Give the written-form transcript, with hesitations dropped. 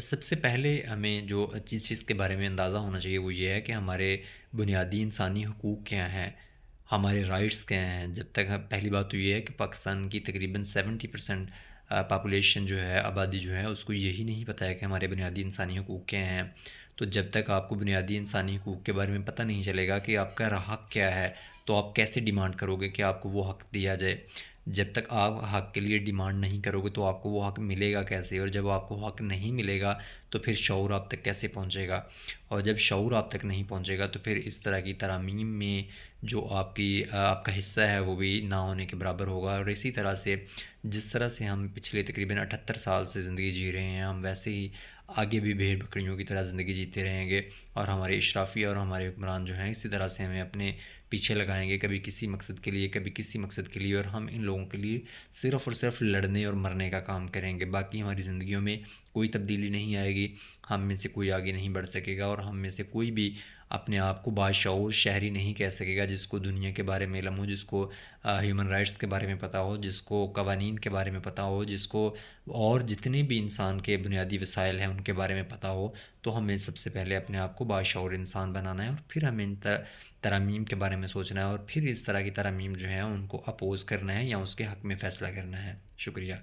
سب سے پہلے ہمیں جو چیز کے بارے میں اندازہ ہونا چاہیے وہ یہ ہے کہ ہمارے بنیادی انسانی حقوق کیا ہیں، ہمارے رائٹس کیا ہیں۔ جب تک پہلی بات تو یہ ہے کہ پاکستان کی تقریباً 70% پاپولیشن جو ہے، آبادی جو ہے، اس کو یہی نہیں پتہ ہے کہ ہمارے بنیادی انسانی حقوق کیا ہیں۔ تو جب تک آپ کو بنیادی انسانی حقوق کے بارے میں پتہ نہیں چلے گا کہ آپ کا حق کیا ہے، تو آپ کیسے ڈیمانڈ کرو گے کہ آپ کو وہ حق دیا جائے۔ جب تک آپ حق کے لیے ڈیمانڈ نہیں کرو گے تو آپ کو وہ حق ملے گا کیسے، اور جب آپ کو حق نہیں ملے گا تو پھر شعور آپ تک کیسے پہنچے گا، اور جب شعور آپ تک نہیں پہنچے گا تو پھر اس طرح کی ترامیم میں جو آپ کا حصہ ہے وہ بھی نہ ہونے کے برابر ہوگا۔ اور اسی طرح سے جس طرح سے ہم پچھلے تقریباً 78 سال سے زندگی جی رہے ہیں، ہم ویسے ہی آگے بھی بھیڑ بکریوں کی طرح زندگی جیتے رہیں گے، اور ہمارے اشرافی اور ہمارے حکمران جو ہیں اسی طرح سے ہمیں اپنے پیچھے لگائیں گے، کبھی کسی مقصد کے لیے، کبھی کسی مقصد کے لیے، اور ہم ان لوگوں کے لیے صرف اور صرف لڑنے اور مرنے کا کام کریں گے۔ باقی ہماری زندگیوں میں کوئی تبدیلی نہیں آئے گی، ہم میں سے کوئی آگے نہیں بڑھ سکے گا، اور ہم میں سے کوئی بھی اپنے آپ کو باشعور شہری نہیں کہہ سکے گا، جس کو دنیا کے بارے میں علم ہو، جس کو ہیومن رائٹس کے بارے میں پتہ ہو، جس کو قوانین کے بارے میں پتہ ہو، جس کو اور جتنے بھی انسان کے بنیادی وسائل ہیں ان کے بارے میں پتہ ہو۔ تو ہمیں سب سے پہلے اپنے آپ کو باشعور انسان بنانا ہے، اور پھر ہمیں ان ترامیم کے بارے میں سوچنا ہے، اور پھر اس طرح کی ترامیم جو ہیں ان کو اپوز کرنا ہے یا اس کے حق میں فیصلہ کرنا ہے۔ شکریہ۔